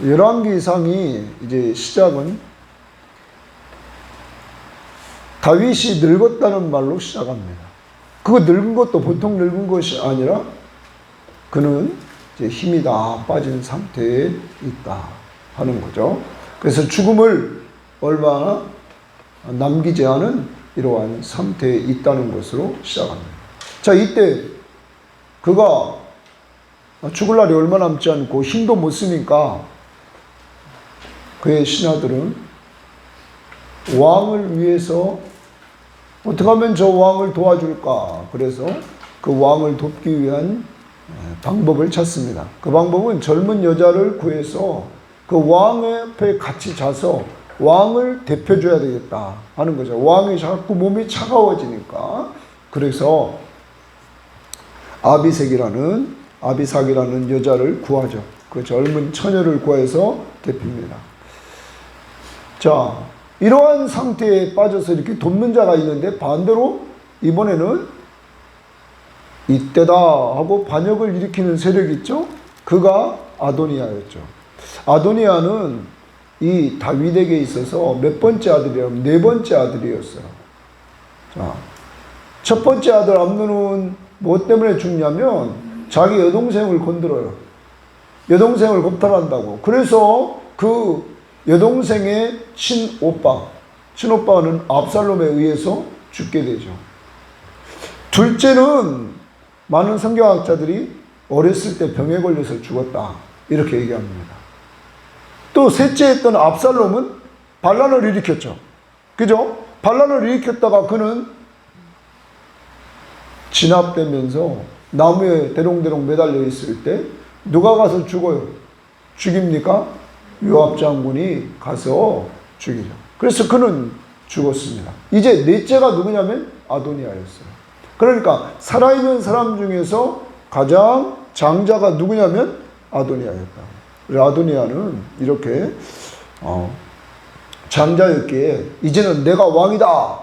열왕기상이 이제 시작은 다윗이 늙었다는 말로 시작합니다. 그거 늙은 것도 보통 늙은 것이 아니라 그는 이제 힘이 다 빠진 상태에 있다 하는 거죠. 그래서 죽음을 얼마 남기지 않은 이러한 상태에 있다는 것으로 시작합니다. 자, 이때 그가 죽을 날이 얼마 남지 않고 힘도 못 쓰니까 그의 신하들은 왕을 위해서 어떻게 하면 저 왕을 도와줄까? 그래서 그 왕을 돕기 위한 방법을 찾습니다. 그 방법은 젊은 여자를 구해서 그 왕의 앞에 같이 자서 왕을 대표줘야 되겠다 하는 거죠. 왕이 자꾸 몸이 차가워지니까. 그래서 아비삭이라는 여자를 구하죠. 그 젊은 처녀를 구해서 대표입니다. 자, 이러한 상태에 빠져서 이렇게 돕는 자가 있는데 반대로 이번에는 이때다 하고 반역을 일으키는 세력이 있죠. 그가 아도니아였죠. 아도니아는 이 다윗에게 있어서 몇 번째 아들이라면 네 번째 아들이었어요. 자, 첫 번째 아들 암논은 뭐 때문에 죽냐면 자기 여동생을 건드려요. 여동생을 겁탈한다고. 그래서 그 여동생의 친오빠는 압살롬에 의해서 죽게 되죠. 둘째는 많은 성경학자들이 어렸을 때 병에 걸려서 죽었다 이렇게 얘기합니다. 또 셋째 했던 압살롬은 반란을 일으켰죠. 그죠? 반란을 일으켰다가 그는 진압되면서 나무에 대롱대롱 매달려 있을 때 누가 가서 죽어요? 죽입니까? 요압 장군이 가서 죽이죠. 그래서 그는 죽었습니다. 이제 넷째가 누구냐면 아도니아였어요. 그러니까 살아있는 사람 중에서 가장 장자가 누구냐면 아도니아였다. 아도니아는 이렇게 장자였기에 이제는 내가 왕이다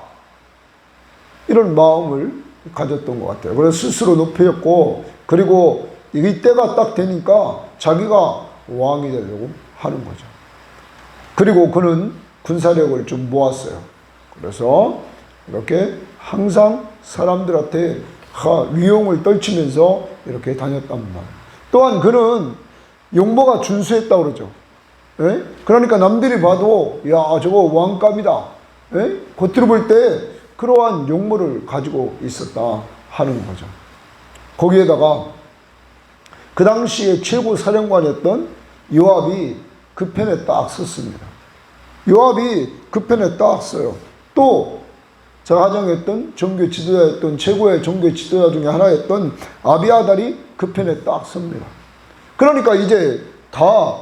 이런 마음을 가졌던 것 같아요. 그래서 스스로 높였고, 그리고 이때가 딱 되니까 자기가 왕이 되려고 하는 거죠. 그리고 그는 군사력을 좀 모았어요. 그래서 이렇게 항상 사람들한테 위용을 떨치면서 이렇게 다녔단 말이에요. 또한 그는 용모가 준수했다고 그러죠. 예? 그러니까 남들이 봐도 야 저거 왕감이다. 예? 겉으로 볼 때 그러한 용모를 가지고 있었다 하는 거죠. 거기에다가 그 당시에 최고 사령관이었던 요압이 그 편에 딱 섰습니다. 요압이 그 편에 딱 서요. 또 제가 가정했던 종교 지도자였던 최고의 종교 지도자 중에 하나였던 아비아달이 그 편에 딱 섭니다. 그러니까 이제 다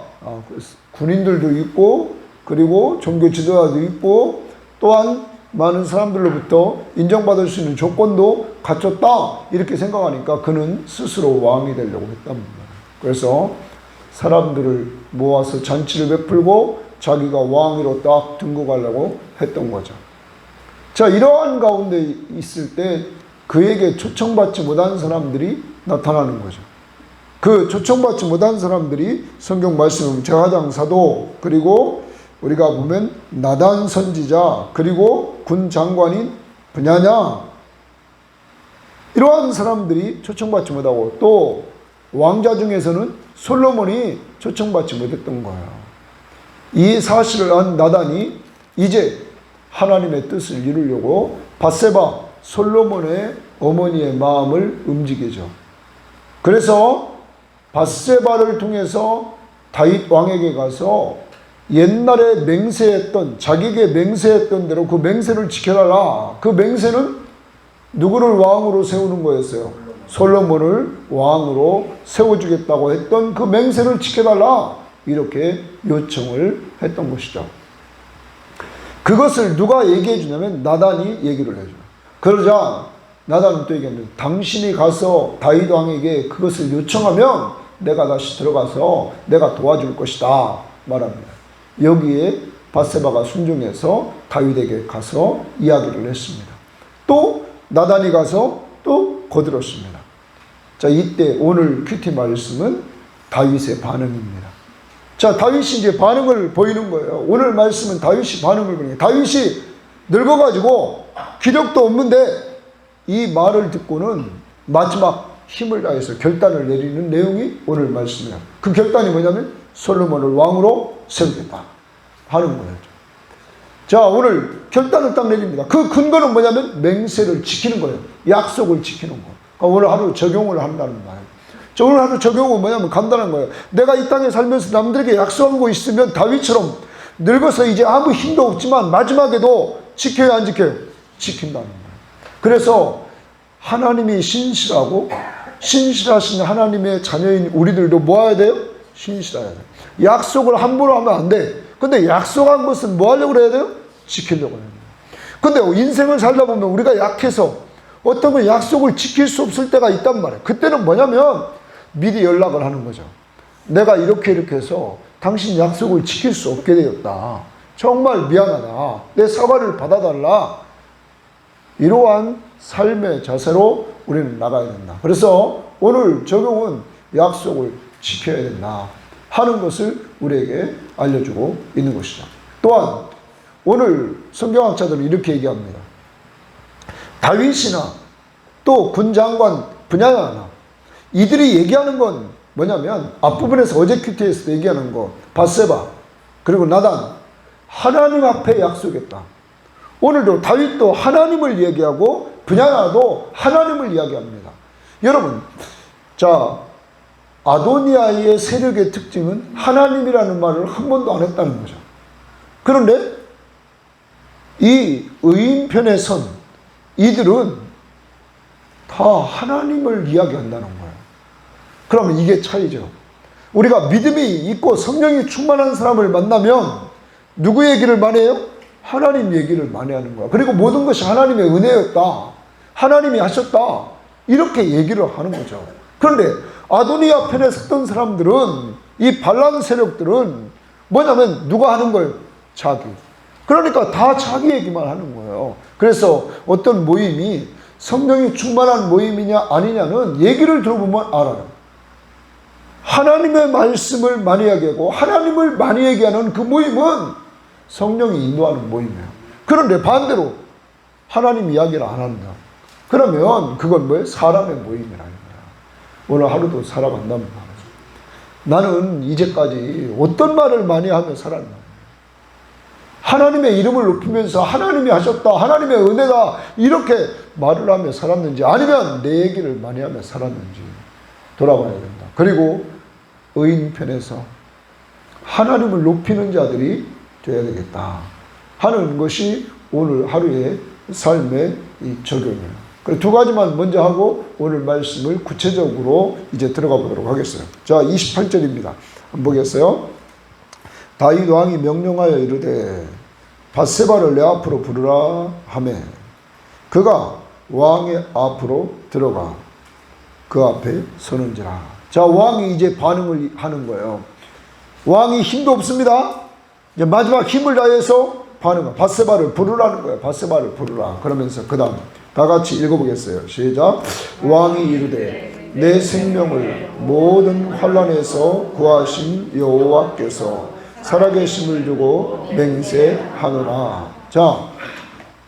군인들도 있고 그리고 종교 지도자도 있고 또한 많은 사람들로부터 인정받을 수 있는 조건도 갖췄다 이렇게 생각하니까 그는 스스로 왕이 되려고 했답니다. 그래서 사람들을 모아서 잔치를 베풀고 자기가 왕위로 딱 등극하려고 했던 거죠. 자, 이러한 가운데 있을 때 그에게 초청받지 못한 사람들이 나타나는 거죠. 그 초청받지 못한 사람들이 성경 말씀은 제사장사도 그리고 우리가 보면 나단 선지자 그리고 군 장관인 브냐냐 이러한 사람들이 초청받지 못하고 또 왕자 중에서는 솔로몬이 초청받지 못했던 거예요. 이 사실을 안 나단이 이제 하나님의 뜻을 이루려고 밧세바 솔로몬의 어머니의 마음을 움직이죠. 그래서 밧세바를 통해서 다윗 왕에게 가서 옛날에 맹세했던 자기에게 맹세했던 대로 그 맹세를 지켜달라. 그 맹세는 누구를 왕으로 세우는 거였어요? 솔로몬을 왕으로 세워주겠다고 했던 그 맹세를 지켜달라. 이렇게 요청을 했던 것이죠. 그것을 누가 얘기해 주냐면 나단이 얘기를 해줘요. 그러자 나단은 또 얘기합니다. 당신이 가서 다윗 왕에게 그것을 요청하면 내가 다시 들어가서 내가 도와줄 것이다 말합니다. 여기에 밧세바가 순종해서 다윗에게 가서 이야기를 했습니다. 또 나단이 가서 또 거들었습니다. 자, 이때 오늘 큐티 말씀은 다윗의 반응입니다. 자, 다윗이 이제 반응을 보이는 거예요. 오늘 말씀은 다윗이 반응을 보이는 거예요. 다윗이 늙어가지고 기력도 없는데 이 말을 듣고는 마지막 힘을 다해서 결단을 내리는 내용이 오늘 말씀이에요. 그 결단이 뭐냐면 솔로몬을 왕으로 세우겠다 하는 거예요. 자, 오늘 결단을 딱 내립니다. 그 근거는 뭐냐면 맹세를 지키는 거예요. 약속을 지키는 거. 그러니까 오늘 하루 적용을 한다는 말이에요. 자, 오늘 하루 적용은 뭐냐면 간단한 거예요. 내가 이 땅에 살면서 남들에게 약속한 거 있으면 다윗처럼 늙어서 이제 아무 힘도 없지만 마지막에도 지켜야 안 지켜요? 지킨다는 거예요. 그래서 하나님이 신실하고 신실하신 하나님의 자녀인 우리들도 뭐 해야 돼요? 신실해야 돼요. 약속을 함부로 하면 안 돼. 근데 약속한 것은 뭐 하려고 해야 돼요? 지키려고 해야 돼요. 근데 인생을 살다 보면 우리가 약해서 어떤 건 약속을 지킬 수 없을 때가 있단 말이에요. 그때는 뭐냐면 미리 연락을 하는 거죠. 내가 이렇게 해서 당신 약속을 지킬 수 없게 되었다. 정말 미안하다. 내 사과를 받아달라. 이러한 삶의 자세로 우리는 나가야 된다. 그래서 오늘 적용은 약속을 지켜야 된다 하는 것을 우리에게 알려주고 있는 것이죠. 또한 오늘 성경학자들은 이렇게 얘기합니다. 다윗이나 또 군장관 분야나 이들이 얘기하는 건 뭐냐면 앞부분에서 어제 큐티에서 얘기하는 거 밧세바 그리고 나단 하나님 앞에 약속했다. 오늘도 다윗도 하나님을 얘기하고 분야나도 하나님을 이야기합니다. 여러분, 자, 아도니아의 세력의 특징은 하나님이라는 말을 한 번도 안 했다는 거죠. 그런데 이 의인편에 선 이들은 다 하나님을 이야기한다는 거예요. 그러면 이게 차이죠. 우리가 믿음이 있고 성령이 충만한 사람을 만나면 누구 얘기를 많이 해요? 하나님 얘기를 많이 하는 거야. 그리고 모든 것이 하나님의 은혜였다. 하나님이 하셨다. 이렇게 얘기를 하는 거죠. 그런데 아도니아 편에 섰던 사람들은 이 반란 세력들은 뭐냐면 누가 하는 거예요? 자기. 그러니까 다 자기 얘기만 하는 거예요. 그래서 어떤 모임이 성령이 충만한 모임이냐 아니냐는 얘기를 들어보면 알아요. 하나님의 말씀을 많이 얘기하고 하나님을 많이 얘기하는 그 모임은 성령이 인도하는 모임이에요. 그런데 반대로 하나님 이야기를 안 한다. 그러면 그건 뭐예요? 사람의 모임이라는 거야. 오늘 하루도 살아간다는 말이죠. 나는 이제까지 어떤 말을 많이 하며 살았나? 하나님의 이름을 높이면서 하나님이 하셨다, 하나님의 은혜다 이렇게 말을 하며 살았는지 아니면 내 얘기를 많이 하며 살았는지 돌아봐야 된다. 그리고 의인 편에서 하나님을 높이는 자들이 되어야 되겠다 하는 것이 오늘 하루의 삶의 이 적용이에요. 그래서 두 가지만 먼저 하고 오늘 말씀을 구체적으로 이제 들어가 보도록 하겠어요. 자, 28절입니다. 한번 보겠어요. 다윗 왕이 명령하여 이르되 밧세바를 내 앞으로 부르라 하매 그가 왕의 앞으로 들어가 그 앞에 서는지라. 자, 왕이 이제 반응을 하는 거예요. 왕이 힘도 없습니다. 이제 마지막 힘을 다해서 반응을 밧세바를 부르라는 거예요. 밧세바를 부르라. 그러면서 그 다음 다 같이 읽어보겠어요. 시작. 왕이 이르되 내 생명을 모든 환난에서 구하신 여호와께서 살아계심을 두고 맹세하노라. 자,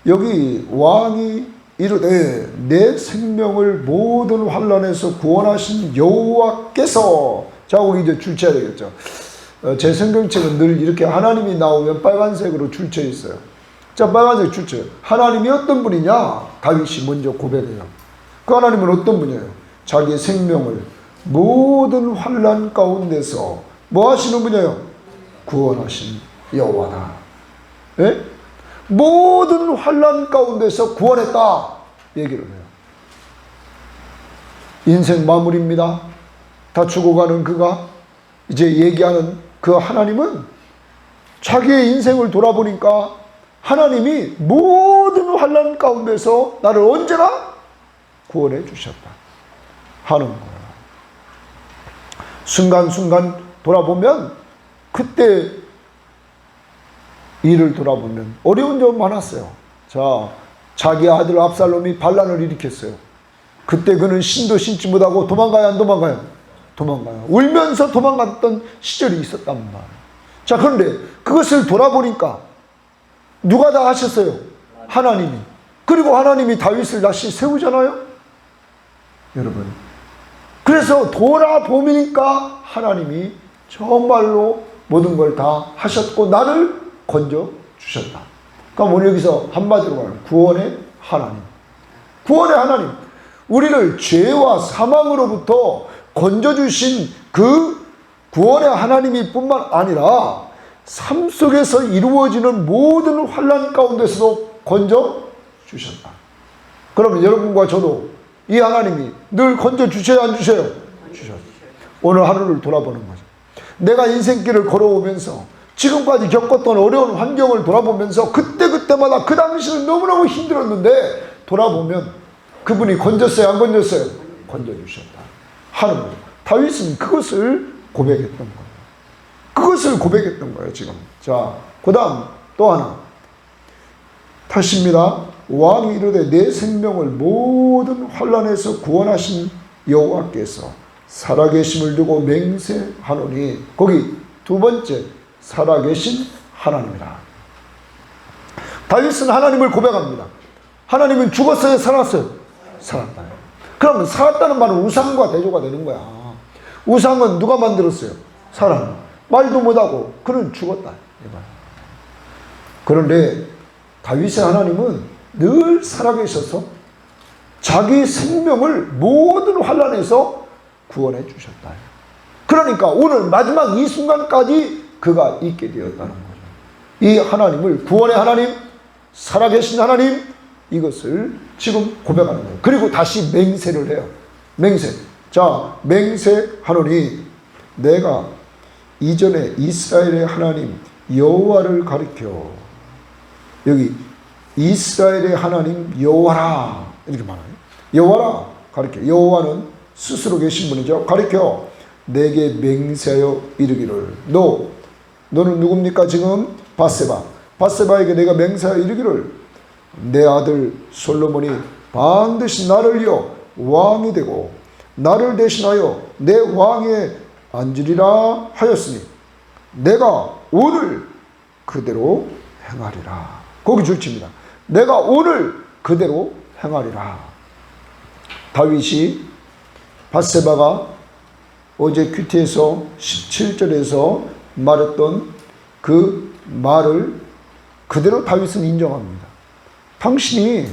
여기 왕이 이르되 내 생명을 모든 환난에서 구원하신 여호와께서. 자, 우리 이제 줄쳐야 되겠죠. 제 성경책은 늘 이렇게 하나님이 나오면 빨간색으로 줄쳐 있어요. 자, 빨간색 줄쳐요. 하나님이 어떤 분이냐? 다윗이 먼저 고백해요. 그 하나님은 어떤 분이에요? 자기의 생명을 모든 환난 가운데서 뭐 하시는 분이에요? 구원하신 여호와다. 예? 모든 환난 가운데서 구원했다 얘기를 해요. 인생 마무리입니다. 다 죽어가는 그가 이제 얘기하는 그 하나님은 자기의 인생을 돌아보니까 하나님이 모든 환난 가운데서 나를 언제나 구원해 주셨다 하는 거예요. 순간순간 돌아보면 그때 일을 돌아보면 어려운 점 많았어요. 자, 자기 아들 압살롬이 반란을 일으켰어요. 그때 그는 신도 신지 못하고 도망가야 안 도망가요? 도망가요. 울면서 도망갔던 시절이 있었단 말이에요. 자, 그런데 그것을 돌아보니까 누가 다 하셨어요? 하나님이. 그리고 하나님이 다윗을 다시 세우잖아요. 여러분, 그래서 돌아보니까 하나님이 정말로 모든 걸 다 하셨고 나를 건져 주셨다. 그럼 오늘 여기서 한마디로 말하면 구원의 하나님. 구원의 하나님. 우리를 죄와 사망으로부터 건져주신 그 구원의 하나님이 뿐만 아니라 삶 속에서 이루어지는 모든 환난 가운데서도 건져주셨다. 그러면 여러분과 저도 이 하나님이 늘 건져주셔야 안 주셔요? 주셨어요. 오늘 하루를 돌아보는 거죠. 내가 인생길을 걸어오면서 지금까지 겪었던 어려운 환경을 돌아보면서 그때마다 그 당시는 너무너무 힘들었는데 돌아보면 그분이 건졌어요? 안 건졌어요? 건져주셨다 하는 거죠. 다윗은 그것을 고백했던 거예요. 그것을 고백했던 거예요 지금. 자, 그 다음 또 하나 다시입니다. 왕이 이르되 내 생명을 모든 환난에서 구원하신 여호와께서 살아계심을 두고 맹세하노니, 거기 두 번째 살아계신 하나님이라. 다윗은 하나님을 고백합니다. 하나님은 죽었어요? 살았어요? 살았다. 그러면 살았다는 말은 우상과 대조가 되는 거야. 우상은 누가 만들었어요? 사람. 말도 못하고 그는 죽었다. 그런데 다윗의 하나님은 늘 살아계셔서 자기 생명을 모든 환난에서 구원해 주셨다. 그러니까 오늘 마지막 이 순간까지 그가 있게 되었다는 거죠. 이 하나님을, 구원의 하나님, 살아계신 하나님, 이것을 지금 고백하는 거예요. 그리고 다시 맹세를 해요. 맹세. 자, 맹세하노니 내가 이전에 이스라엘의 하나님 여호와를 가리켜, 여기 이스라엘의 하나님 여호와라 이렇게 말해요. 여호와라 가리켜. 여호와는 스스로 계신 분이죠. 가리켜 내게 맹세하여 이르기를, 너는 누굽니까? 지금 바세바에게 내가 맹세하여 이르기를, 내 아들 솔로몬이 반드시 나를 이어 왕이 되고 나를 대신하여 내 왕에 앉으리라 하였으니 내가 오늘 그대로 행하리라. 거기 줄칩니다. 내가 오늘 그대로 행하리라. 다윗이 바세바가 어제 큐티에서 17절에서 말했던 그 말을 그대로 다윗은 인정합니다. 당신이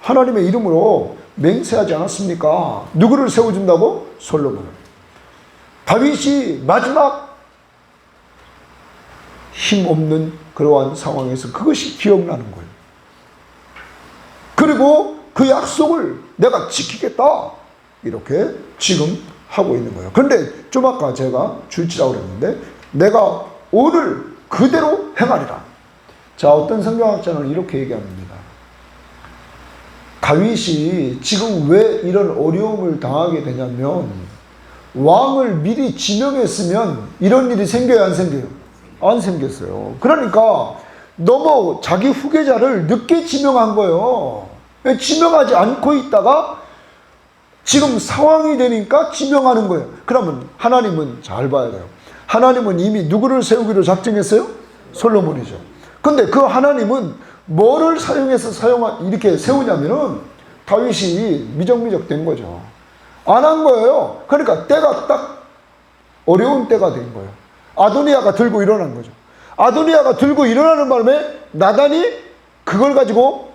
하나님의 이름으로 맹세하지 않았습니까? 누구를 세워준다고? 솔로몬을. 다윗이 마지막 힘없는 그러한 상황에서 그것이 기억나는 거예요. 그리고 그 약속을 내가 지키겠다, 이렇게 지금 하고 있는 거예요. 그런데 좀 아까 제가 줄치라고 그랬는데 내가 오늘 그대로 행하리라. 자, 어떤 성경학자는 이렇게 얘기합니다. 다윗이 지금 왜 이런 어려움을 당하게 되냐면 왕을 미리 지명했으면 이런 일이 생겨요, 안 생겨요? 안 생겼어요. 그러니까 너무 자기 후계자를 늦게 지명한 거예요. 지명하지 않고 있다가 지금 상황이 되니까 지명하는 거예요. 그러면 하나님은 잘 봐야 돼요. 하나님은 이미 누구를 세우기로 작정했어요? 솔로몬이죠. 근데 그 하나님은 뭐를 사용해서 이렇게 세우냐면은 다윗이 미적미적 된 거죠. 안 한 거예요. 그러니까 때가 딱 어려운 때가 된 거예요. 아도니아가 들고 일어난 거죠. 아도니아가 들고 일어나는 바람에 나단이 그걸 가지고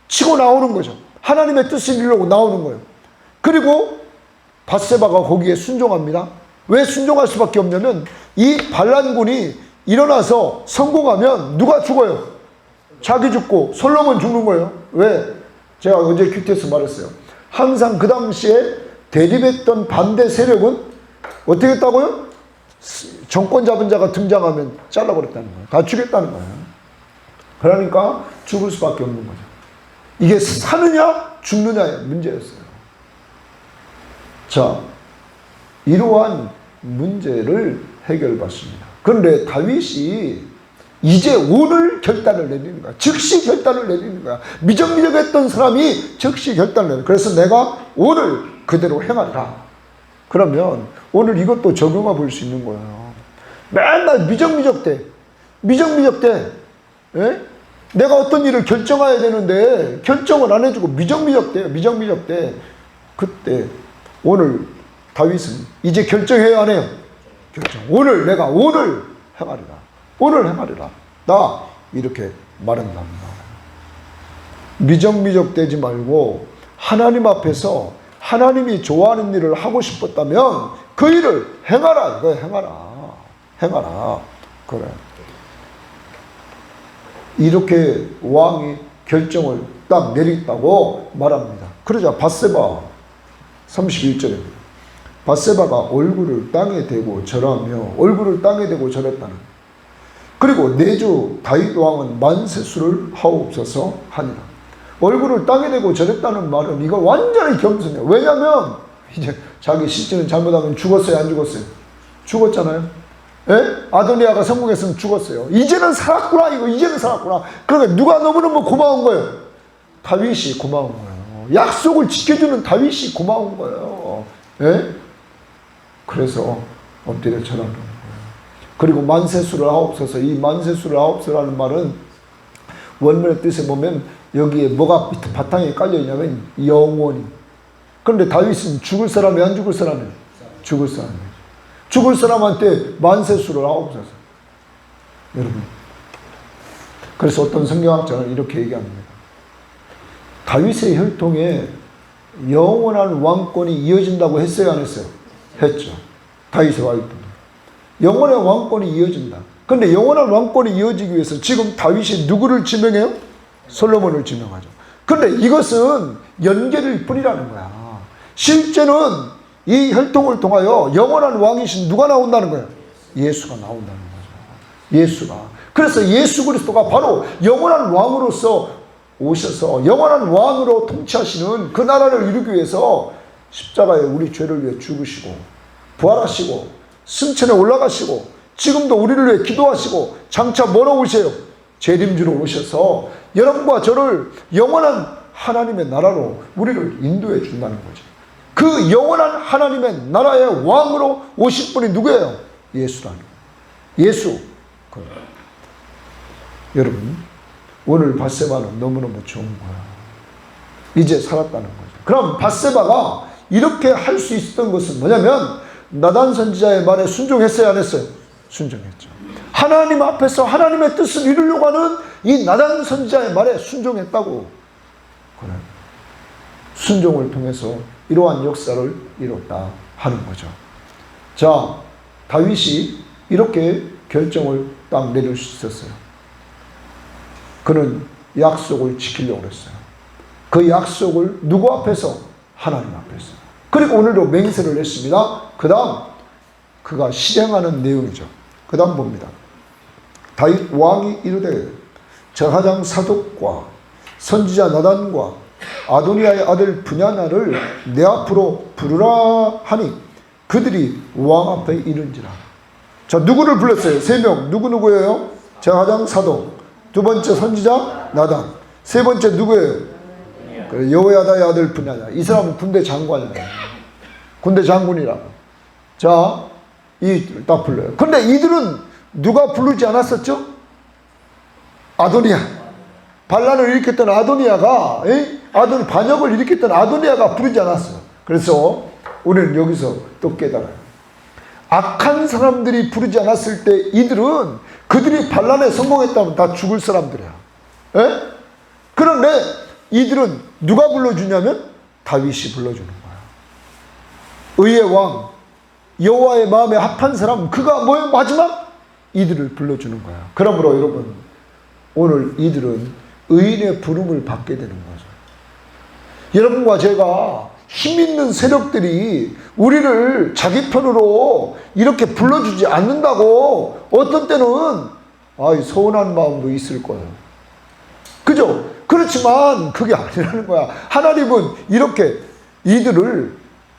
치고 나오는 거죠. 하나님의 뜻을 이루려고 나오는 거예요. 그리고 바세바가 거기에 순종합니다. 왜 순종할 수밖에 없냐면 이 반란군이 일어나서 성공하면 누가 죽어요? 자기 죽고 솔로몬 죽는 거예요. 왜? 제가 어제 큐티에서 말했어요. 항상 그 당시에 대립했던 반대 세력은 어떻게 했다고요? 정권 잡은 자가 등장하면 잘라버렸다는 거예요. 다 죽였다는 거예요. 그러니까 죽을 수밖에 없는 거죠. 이게 사느냐 죽느냐의 문제였어요. 자, 이러한 문제를 해결받습니다. 그런데 다윗이 이제 오늘 결단을 내리는 거야. 즉시 결단을 내리는 거야. 미적미적했던 사람이 즉시 결단을 내려. 그래서 내가 오늘 그대로 행하리라. 그러면 오늘 이것도 적용해 볼 수 있는 거예요. 맨날 미적미적대. 예? 내가 어떤 일을 결정해야 되는데 결정을 안 해주고 미적미적대. 그때 오늘 다윗은 이제 결정해야 안 해요? 결정. 내가 오늘 행하리라. 나 이렇게 말한답니다. 미적미적대지 말고 하나님 앞에서 하나님이 좋아하는 일을 하고 싶었다면 그 일을 행하라. 이거 행하라. 그래. 이렇게 왕이 결정을 딱 내렸다고 말합니다. 그러자 밧세바 31절입니다. 밧세바가 얼굴을 땅에 대고 절하며 그리고 내주 다윗 왕은 만세수를 하옵소서 하니라. 얼굴을 땅에 대고 절했다는 말은 이거 완전히 겸손해요. 왜냐하면 이제 자기 실제는 잘못하면 죽었어요, 안 죽었어요? 죽었잖아요. 예? 아도니아가 성공했으면 죽었어요. 이제는 살았구나. 그러니까 누가 너무너무 고마운 거예요? 다윗이 고마운 거예요. 약속을 지켜주는 다윗이 고마운 거예요. 예? 그래서 엎드려 절하는 거예요. 그리고 만세수를 하옵소서. 이 만세수를 하옵소서라는 말은 원문의 뜻에 보면 여기에 뭐가 바탕에 깔려있냐면 영원히. 그런데 다윗은 죽을 사람이 안 죽을 사람이에요? 죽을 사람이에요. 죽을 사람한테 만세수를 하옵소서. 여러분, 그래서 어떤 성경학자는 이렇게 얘기합니다. 다윗의 혈통에 영원한 왕권이 이어진다고 했어요, 안 했어요? 했죠. 다윗의 혈통. 영원한 왕권이 이어진다. 그런데 영원한 왕권이 이어지기 위해서 지금 다윗이 누구를 지명해요? 솔로몬을 지명하죠. 그런데 이것은 연결일 뿐이라는 거야. 실제는 이 혈통을 통하여 영원한 왕이신 누가 나온다는 거예요? 예수가 나온다는 거죠. 예수가. 그래서 예수 그리스도가 바로 영원한 왕으로서 오셔서 영원한 왕으로 통치하시는 그 나라를 이루기 위해서 십자가에 우리 죄를 위해 죽으시고 부활하시고 승천에 올라가시고 지금도 우리를 위해 기도하시고 장차 뭐로 오세요? 재림주로 오셔서 여러분과 저를 영원한 하나님의 나라로 우리를 인도해 준다는 거죠. 그 영원한 하나님의 나라의 왕으로 오실 분이 누구예요? 예수라는 거예요. 예수. 여러분, 오늘 밧세바는 너무너무 좋은 거야. 이제 살았다는 거죠. 그럼 밧세바가 이렇게 할 수 있었던 것은 뭐냐면 나단 선지자의 말에 순종했어요, 안 했어요? 순종했죠. 하나님 앞에서 하나님의 뜻을 이루려고 하는 이 나단 선지자의 말에 순종했다고. 그래. 순종을 통해서 이러한 역사를 이뤘다 하는 거죠. 자, 다윗이 이렇게 결정을 딱 내릴 수 있었어요. 그는 약속을 지키려고 했어요. 그 약속을 누구 앞에서? 하나님 앞에서. 그리고 오늘도 맹세를 했습니다. 그 다음 그가 실행하는 내용이죠. 그 다음 봅니다. 다윗 왕이 이르되 제사장 사독과 선지자 나단과 아도니아의 아들 브냐나를 내 앞으로 부르라 하니 그들이 왕 앞에 이른지라. 자, 누구를 불렀어요? 3명. 누구예요? 제사장 사독, 두 번째 선지자 나단, 세 번째 누구예요? 여호야다의 아들 브냐나. 이 사람은 군대 장관이에요. 군대 장군이라고. 자, 이들 딱 불러요. 근데 이들은 누가 부르지 않았었죠? 아도니아. 반란을 일으켰던 아도니아가, 반역을 일으켰던 아도니아가 부르지 않았어요. 그래서 우리는 여기서 또 깨달아요. 악한 사람들이 부르지 않았을 때 이들은 그들이 반란에 성공했다면 다 죽을 사람들이야. 에? 그런데 이들은 누가 불러주냐면 다윗이 불러주는 거야. 의의 왕, 여호와의 마음에 합한 사람, 그가 뭐예요? 마지막? 이들을 불러주는 거야. 그러므로 여러분, 오늘 이들은 의인의 부름을 받게 되는 거죠. 여러분과 제가 힘있는 세력들이 우리를 자기 편으로 이렇게 불러주지 않는다고 어떤 때는 서운한 마음도 있을 거예요. 그죠? 그렇지만 그게 아니라는 거야. 하나님은 이렇게 이들을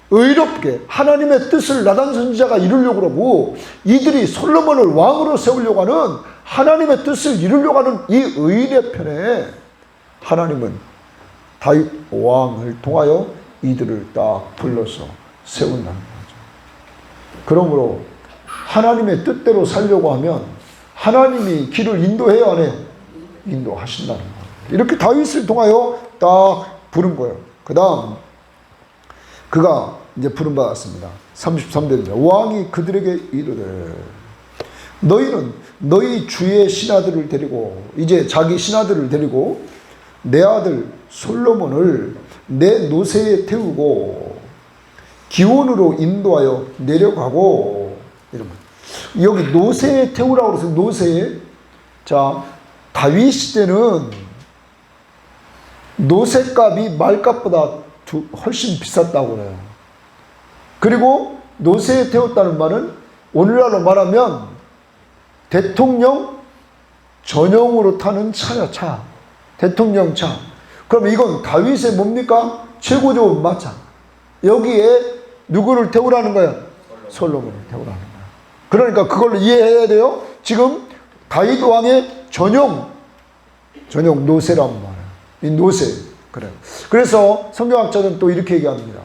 의롭게 하나님의 뜻을 나단 선지자가 이루려고 하고 이들이 솔로몬을 왕으로 세우려고 하는 하나님의 뜻을 이루려고 하는 이 의인의 편에 하나님은 다윗 왕을 통하여 이들을 딱 불러서 세운다는 거죠. 그러므로 하나님의 뜻대로 살려고 하면 하나님이 길을 인도해야 안 해요? 인도하신다는 거예요. 이렇게 다윗을 통하여 딱 부른 거예요. 그 다음 그가 이제 부름받았습니다. 33절입니다. 왕이 그들에게 이르되 너희는 너희 주의 신하들을 데리고, 이제 자기 신하들을 데리고 내 아들 솔로몬을 내 노새에 태우고 기온으로 인도하여 내려가고, 이러면 여기 노새에 태우라고 그래서 노새에, 자 다윗 시대는 노새값이 말값보다 훨씬 비쌌다고 그래요. 그리고 노새에 태웠다는 말은 오늘날로 말하면 대통령 전용으로 타는 차야, 차. 대통령 차. 그럼 이건 다윗의 뭡니까? 최고조 마차. 여기에 누구를 태우라는 거야? 솔로몬을 태우라는 거야. 그러니까 그걸 이해해야 돼요. 지금 다윗 왕의 전용 노새란 말이에요. 이 노새. 그래요. 그래서 성경학자는 또 이렇게 얘기합니다.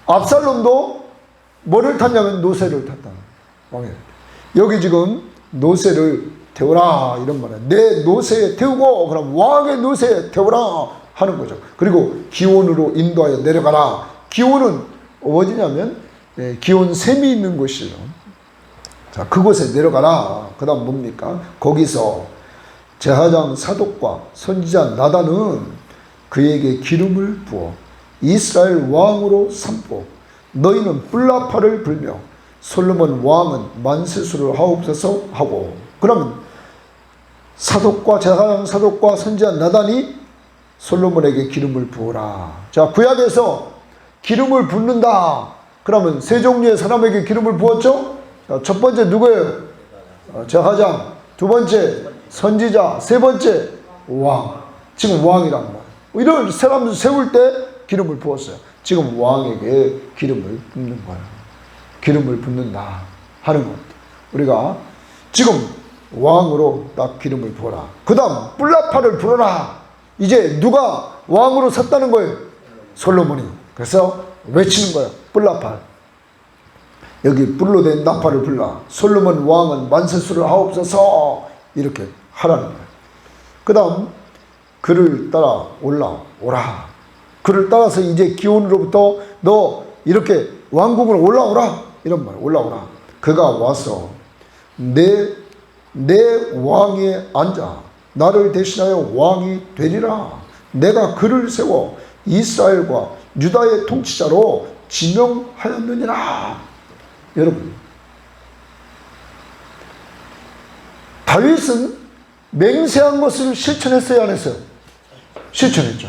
압살롬도 뭐를 탔냐면 노새를 탔다. 왕이. 여기 지금 노새를 태우라 이런 말이에요. 내 노새에 태우고, 그럼 왕의 노새에 태우라 하는 거죠. 그리고 기온으로 인도하여 내려가라. 기온은 어디냐면 기온 샘이 있는 곳이죠. 자, 그곳에 내려가라. 그 다음 뭡니까? 거기서 제사장 사독과 선지자 나단은 그에게 기름을 부어 이스라엘 왕으로 삼고 너희는 뿔나팔을 불며 솔로몬 왕은 만세수를 하옵소서 하고, 그러면 사독과 제사장 사독과 선지자 나단이 솔로몬에게 기름을 부어라. 자, 구약에서 기름을 붓는다. 그러면 세 종류의 사람에게 기름을 부었죠. 자, 첫 번째 누구예요? 제사장. 두 번째 선지자. 세 번째 왕. 지금 왕이란 말. 이런 사람들 세울 때 기름을 부었어요. 지금 왕에게 기름을 붓는 거예요. 기름을 붓는다 하는 것. 우리가 지금 왕으로 딱 기름을 부어라. 그 다음 뿔나팔을 불어라. 이제 누가 왕으로 섰다는 거예요? 솔로몬이. 그래서 외치는 거예요. 뿔나팔. 여기 뿔로 된 나팔을 불라. 솔로몬 왕은 만세수를 하옵소서. 이렇게 하라는 거예요. 그 다음 그를 따라 올라오라. 그를 따라서 이제 기온으로부터 너 이렇게 왕궁으로 올라오라. 이런 말, 올라오라. 그가 와서 내 왕위에 앉아 나를 대신하여 왕이 되리라. 내가 그를 세워 이스라엘과 유다의 통치자로 지명하였느니라. 여러분, 다윗은 맹세한 것을 실천했어요, 안 했어요? 실천했죠.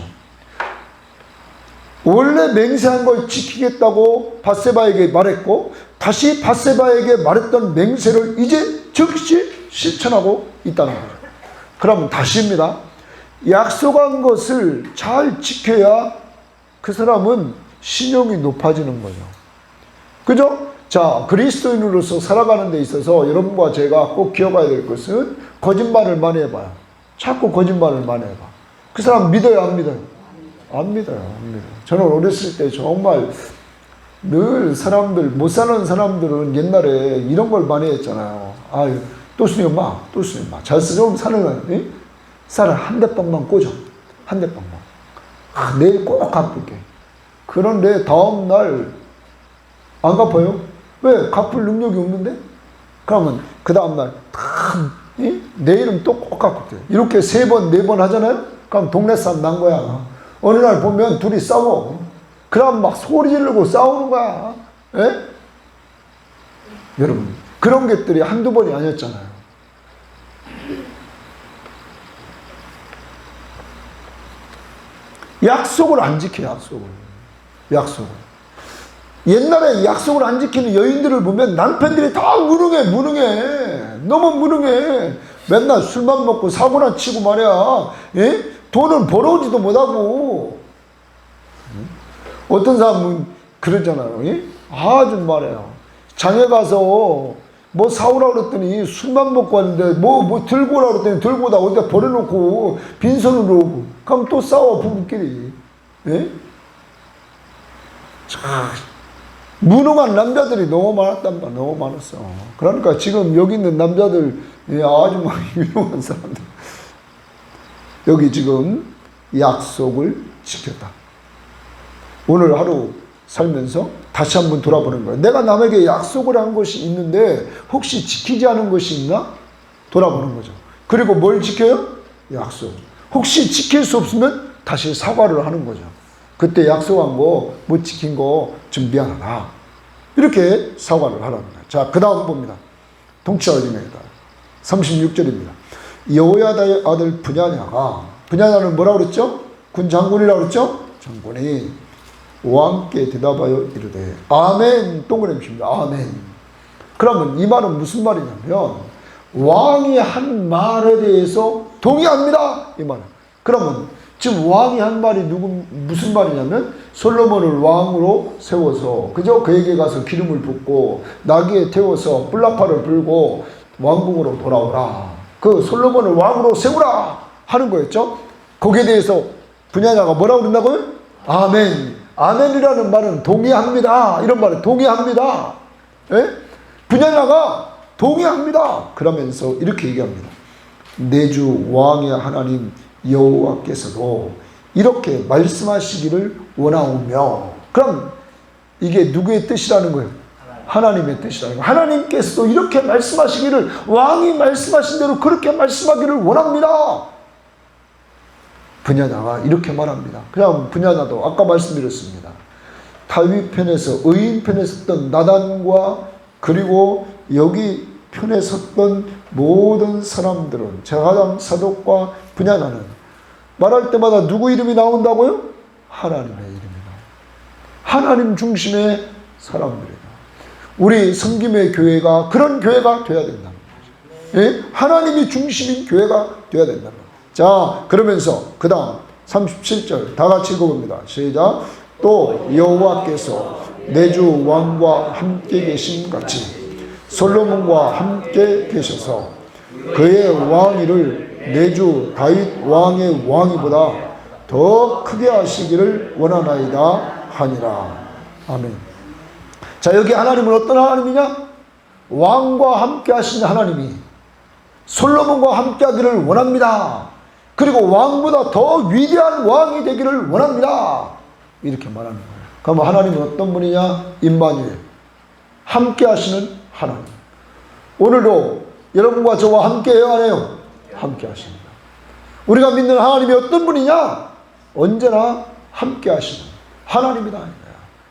원래 맹세한 걸 지키겠다고 밧세바에게 말했고, 다시 밧세바에게 말했던 맹세를 이제 즉시 실천하고 있다는 거죠. 그럼 다시입니다. 약속한 것을 잘 지켜야 그 사람은 신용이 높아지는 거죠. 그죠? 자, 그리스도인으로서 살아가는 데 있어서 여러분과 제가 꼭 기억해야 될 것은 거짓말을 많이 해봐요. 자꾸 거짓말을 많이 해봐. 그 사람 믿어요, 안 믿어요? 안 믿어요, 안 믿어요. 저는 어렸을 때 정말 늘 사람들, 못 사는 사람들은 옛날에 이런 걸 많이 했잖아요. 아유, 또순이 엄마, 또순이 엄마. 잘 좀 사는 거니? 쌀을 한 대빵만 꽂아. 한 대빵만. 아, 내일 꼭 갚을게. 그런데 다음날 안 갚아요? 왜? 갚을 능력이 없는데? 그러면 그 다음날 내일은 또 꼭 갚을게. 이렇게 3번, 4번 하잖아요? 그럼 동네 싸움 난 거야. 어느 날 보면 둘이 싸워. 그럼 막 소리 지르고 싸우는 거야. 예? 여러분, 그런 것들이 한두 번이 아니었잖아요. 약속을 안 지켜, 약속을. 옛날에 약속을 안 지키는 여인들을 보면 남편들이 다 무능해. 너무 무능해. 맨날 술만 먹고 사고나 치고 말이야. 예? 돈은 벌어오지도 못하고. 어떤 사람은 그러잖아요. 예? 아주 말이에요. 장에 가서 뭐 사오라 그랬더니 술만 먹고 왔는데 뭐 들고 오라 그랬더니 들고 오다 어디다 버려놓고 빈손으로 오고. 그럼 또 싸워, 부부끼리. 예? 참. 무능한 남자들이 너무 많았단 말이야. 너무 많았어. 그러니까 지금 여기 있는 남자들 아주 막 유명한 사람들. 여기 지금 약속을 지켰다. 오늘 하루 살면서 다시 한번 돌아보는 거예요. 내가 남에게 약속을 한 것이 있는데 혹시 지키지 않은 것이 있나? 돌아보는 거죠. 그리고 뭘 지켜요? 약속. 혹시 지킬 수 없으면 다시 사과를 하는 거죠. 그때 약속한 거 못 지킨 거 좀 미안하다. 이렇게 사과를 하라는 거예요. 자, 그 다음 봅니다. 동치어림에다 36절입니다. 여호야다의 아들 분야냐는 뭐라고 그랬죠? 군 장군이라고 그랬죠? 장군이 왕께 대답하여 이르되 아멘. 동그라미 칩니다. 아멘. 그러면 이 말은 무슨 말이냐면 왕이 한 말에 대해서 동의합니다. 이 말은. 그러면 지금 왕이 한 말이 무슨 말이냐면 솔로몬을 왕으로 세워서 그죠? 그에게 가서 기름을 붓고 나귀에 태워서 뿔나파를 불고 왕궁으로 돌아오라. 그 솔로몬을 왕으로 세우라 하는 거였죠. 거기에 대해서 분야냐가 뭐라고 그런다고요? 아멘. 아멘이라는 말은 동의합니다. 이런 말은 동의합니다. 예? 분야냐가 동의합니다. 그러면서 이렇게 얘기합니다. 내 주 왕의 하나님 여호와께서도 이렇게 말씀하시기를 원하오며. 그럼 이게 누구의 뜻이라는 거예요? 하나님의 뜻이라는 거예요. 하나님께서도 이렇게 말씀하시기를, 왕이 말씀하신 대로 그렇게 말씀하기를 원합니다. 분야냐가 이렇게 말합니다. 그냥 분야냐도 아까 말씀드렸습니다. 다윗 편에서 의인 편에 섰던 나단과 그리고 여기 편에 섰던 모든 사람들은 제사장 사독과 분야냐는 말할 때마다 누구 이름이 나온다고요? 하나님의 이름이다. 하나님 중심의 사람들이다. 우리 성김의 교회가 그런 교회가 되어야 된다는 거죠. 예? 하나님이 중심인 교회가 되어야 된다는 거죠. 자, 그러면서 그 다음 37절 다 같이 읽어봅니다. 시작. 또 여호와께서 내 주 왕과 함께 계신 같이 솔로몬과 함께 계셔서 그의 왕위를 내 주 다윗 왕의 왕위보다 더 크게 하시기를 원하나이다 하니라. 아멘. 자, 여기 하나님은 어떤 하나님이냐? 왕과 함께 하시는 하나님이 솔로몬과 함께 하기를 원합니다. 그리고 왕보다 더 위대한 왕이 되기를 원합니다. 이렇게 말하는 거예요. 그럼 하나님은 어떤 분이냐? 임마누엘. 함께 하시는 하나님. 오늘도 여러분과 저와 함께 해요, 안 해요? 함께 하십니다. 우리가 믿는 하나님이 어떤 분이냐? 언제나 함께 하시는 하나님이다.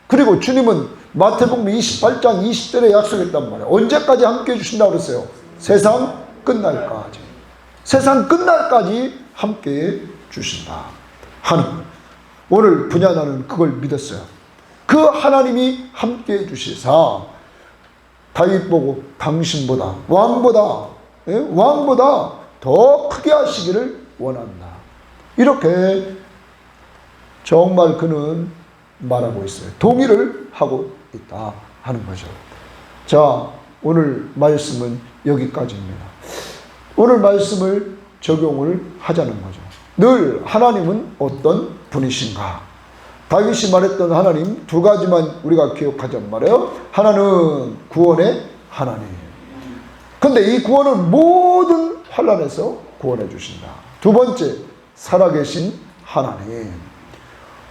그리고 주님은 마태복음 28장 20절에 약속했단 말이에요. 언제까지 함께 해주신다고 그랬어요? 세상 끝날까지. 세상 끝날까지 함께 주신다 하는 거예요. 오늘 분야냐는 그걸 믿었어요. 그 하나님이 함께 해주시사 다윗 보고 당신보다 왕보다 더 크게 하시기를 원한다. 이렇게 정말 그는 말하고 있어요. 동의를 하고 있다 하는 거죠. 자, 오늘 말씀은 여기까지입니다. 오늘 말씀을 적용을 하자는 거죠. 늘 하나님은 어떤 분이신가? 다윗이 말했던 하나님 두 가지만 우리가 기억하자는 말이에요. 하나는 구원의 하나님. 근데 이 구원은 모든 환난에서 구원해 주신다. 두 번째, 살아계신 하나님.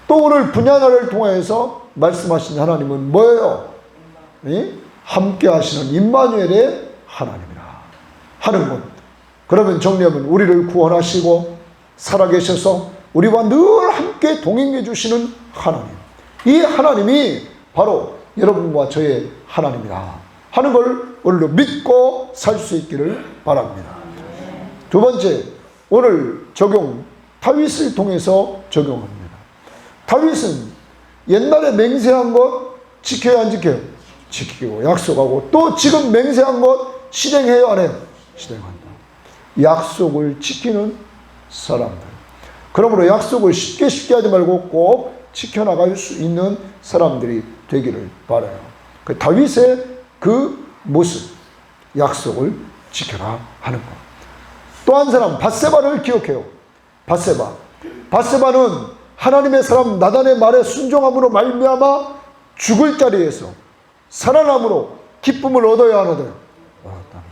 또 오늘 분야냐를 통해서 말씀하신 하나님은 뭐예요? 함께 하시는 임마누엘의 하나님이라 하는 것. 그러면 정리하면 우리를 구원하시고 살아계셔서 우리와 늘 함께 동행해 주시는 하나님. 이 하나님이 바로 여러분과 저의 하나님이다 하는 걸 오늘도 믿고 살 수 있기를 바랍니다. 두 번째, 오늘 적용, 다윗을 통해서 적용합니다. 다윗은 옛날에 맹세한 것 지켜야 안 지켜요? 지키고 약속하고 또 지금 맹세한 것 실행해요 안 해요? 실행한다. 약속을 지키는 사람들. 그러므로 약속을 쉽게 하지 말고 꼭 지켜나갈 수 있는 사람들이 되기를 바라요. 그 다윗의 그 모습, 약속을 지켜라 하는 것. 또 한 사람 밧세바를 기억해요. 밧세바는 하나님의 사람 나단의 말에 순종함으로 말미암아 죽을 자리에서 살아남으로 기쁨을 얻어야 안 얻어요? 얻었다는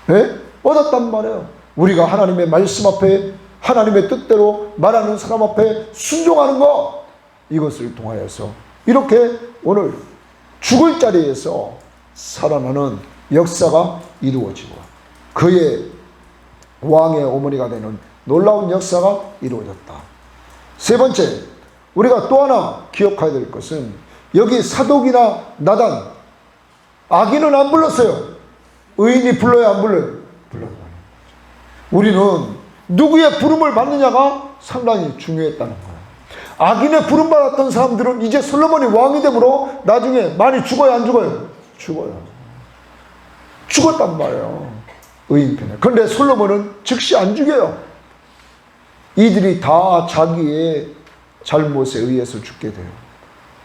거예요. 네? 얻었단 말이에요. 우리가 하나님의 말씀 앞에 하나님의 뜻대로 말하는 사람 앞에 순종하는 것, 이것을 통하여서 이렇게 오늘 죽을 자리에서 살아나는 역사가 이루어지고 그의 왕의 어머니가 되는 놀라운 역사가 이루어졌다. 세 번째, 우리가 또 하나 기억해야 될 것은 여기 사독이나 나단, 악인은 안 불렀어요. 의인이 불러야 안 불러요? 불러요. 우리는 누구의 부름을 받느냐가 상당히 중요했다는 거예요. 악인의 부름받았던 사람들은 이제 솔로몬이 왕이 되므로 나중에 많이 죽어요, 안 죽어요? 죽어요. 죽었단 말이에요. 의인 편에. 그런데 솔로몬은 즉시 안 죽여요. 이들이 다 자기의 잘못에 의해서 죽게 돼요.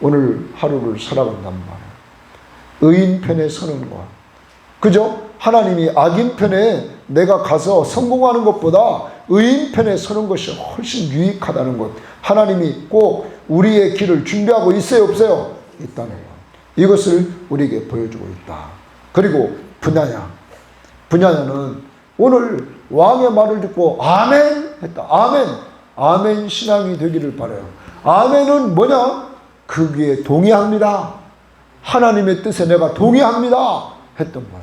오늘 하루를 살아간단 말이에요. 의인 편에 서는 것. 그죠? 하나님이 악인 편에 내가 가서 성공하는 것보다 의인 편에 서는 것이 훨씬 유익하다는 것. 하나님이 꼭 우리의 길을 준비하고 있어요, 없어요? 있다는 것. 이것을 우리에게 보여주고 있다. 그리고 분야야. 분야야는 오늘 왕의 말을 듣고 아멘 했다. 아멘. 아멘 신앙이 되기를 바라요. 아멘은 뭐냐? 거기에 동의합니다. 하나님의 뜻에 내가 동의합니다. 했던 거야.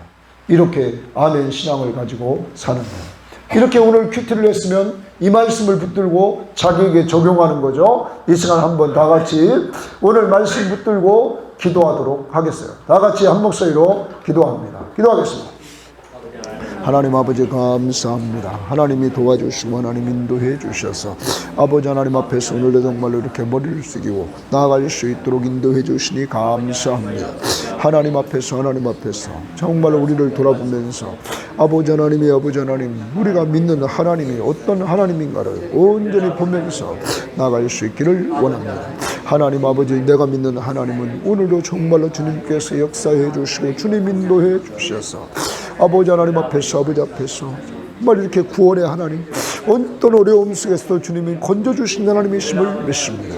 이렇게 아멘 신앙을 가지고 사는 거예요. 이렇게 오늘 큐티를 했으면 이 말씀을 붙들고 자기에게 적용하는 거죠. 이 시간 한번 다 같이 오늘 말씀 붙들고 기도하도록 하겠어요. 다 같이 한 목소리로 기도합니다. 기도하겠습니다. 하나님 아버지 감사합니다. 하나님이 도와주시고 하나님 인도해 주셔서 아버지 하나님 앞에서 오늘도 정말로 이렇게 머리를 숙이고 나아갈 수 있도록 인도해 주시니 감사합니다. 하나님 앞에서 정말로 우리를 돌아보면서 아버지 하나님 우리가 믿는 하나님이 어떤 하나님인가를 온전히 보면서 나아갈 수 있기를 원합니다. 하나님 아버지, 내가 믿는 하나님은 오늘도 정말로 주님께서 역사해 주시고 주님 인도해 주셔서 아버지 하나님 앞에서 정말 이렇게 구원의 하나님, 어떤 어려움 속에서도 주님이 건져주신 하나님이심을 믿습니다.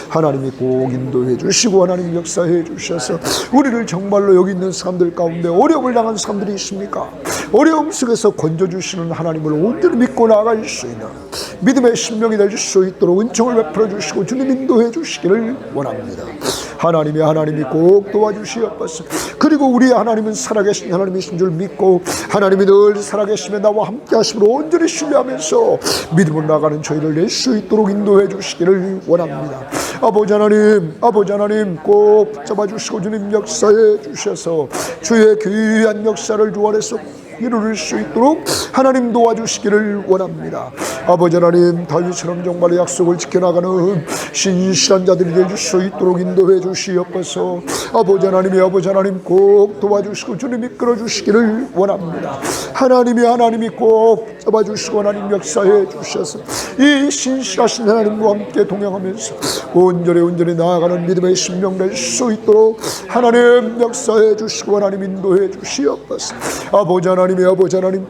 하나님이 꼭 인도해 주시고 하나님 역사해 주셔서 우리를 정말로 여기 있는 사람들 가운데 어려움을 당한 사람들이 있습니까? 어려움 속에서 건져주시는 하나님을 온전히 믿고 나아갈 수 있는 믿음의 신명이 될 수 있도록 은총을 베풀어 주시고 주님 인도해 주시기를 원합니다. 하나님이 꼭 도와주시옵소서. 그리고 우리 하나님은 살아계신 하나님이신 줄 믿고 하나님이 늘 살아계시며 나와 함께 하심으로 온전히 신뢰하면서 믿음으로 나가는 저희를 낼 수 있도록 인도해 주시기를 원합니다. 아버지 하나님 꼭 붙잡아 주시고 주님 역사해 주셔서 주의 귀한 역사를 주 안에서 이룰 수 있도록 하나님 도와주시기를 원합니다. 아버지 하나님, 다윗처럼 정말 약속을 지켜나가는 신실한 자들이 될 수 있도록 인도해 주시옵소서. 아버지 하나님 꼭 도와주시고 주님 이끌어 주시기를 원합니다. 하나님이 꼭 잡아주시고 하나님 역사해 주셔서 이 신실하신 하나님과 함께 동행하면서 온전히 나아가는 믿음의 신명 될 수 있도록 하나님 역사해 주시고 하나님 인도해 주시옵소서. 아버지 하나님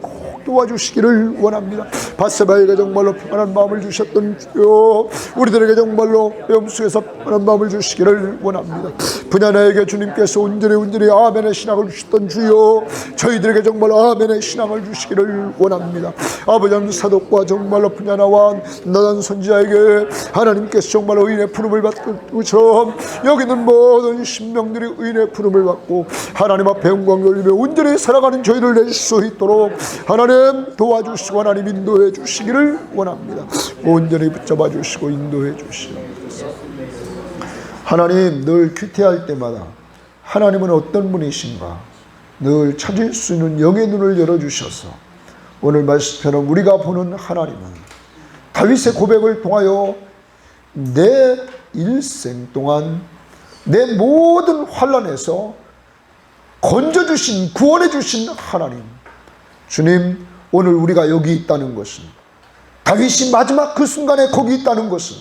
꼭 도와주시기를 원합니다. 바세바에게 정말로 평안한 마음을 주셨던 주여, 우리들에게 정말로 외움 속에서 평안한 마음을 주시기를 원합니다. 분야나에게 주님께서 온전히 아멘의 신앙을 주셨던 주여, 저희들에게 정말로 아멘의 신앙을 주시기를 원합니다. 아버지 하나님, 사독과 정말로 분야나와 나단 선지자에게 하나님께서 정말로 의인의 부름을 받은 것처럼 여기 있는 모든 신명들이 의인의 부름을 받고 하나님 앞에 영광 돌리며 온전히 살아가는 저희를 낼 수 있도록 하나님 도와주시고 하나님 인도해 주시기를 원합니다. 온전히 붙잡아 주시고 인도해 주시옵소서. 하나님, 늘 큐티할 때마다 하나님은 어떤 분이신가 늘 찾을 수 있는 영의 눈을 열어주셔서 오늘 말씀처럼 우리가 보는 하나님은 다윗의 고백을 통하여 내 일생 동안 내 모든 환난에서 건져주신, 구원해주신 하나님, 주님, 오늘 우리가 여기 있다는 것은, 다윗이 마지막 그 순간에 거기 있다는 것은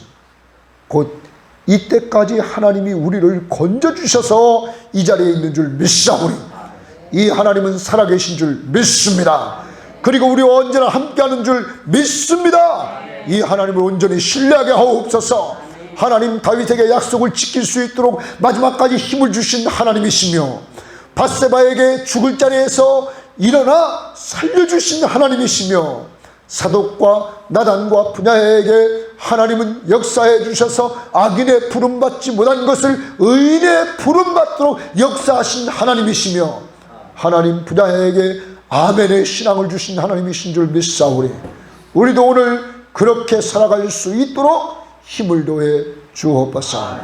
곧 이때까지 하나님이 우리를 건져주셔서 이 자리에 있는 줄 믿사오니 이 하나님은 살아계신 줄 믿습니다. 그리고 우리와 언제나 함께하는 줄 믿습니다. 이 하나님을 온전히 신뢰하게 하옵소서. 하나님 다윗에게 약속을 지킬 수 있도록 마지막까지 힘을 주신 하나님이시며, 밧세바에게 죽을 자리에서 일어나 살려주신 하나님이시며, 사독과 나단과 분야에게 하나님은 역사해 주셔서 악인의 부름받지 못한 것을 의인의 부름받도록 역사하신 하나님이시며, 하나님 분야에게 아멘의 신앙을 주신 하나님이신 줄 믿사오니 우리도 오늘 그렇게 살아갈 수 있도록 힘을 더해 주옵소서.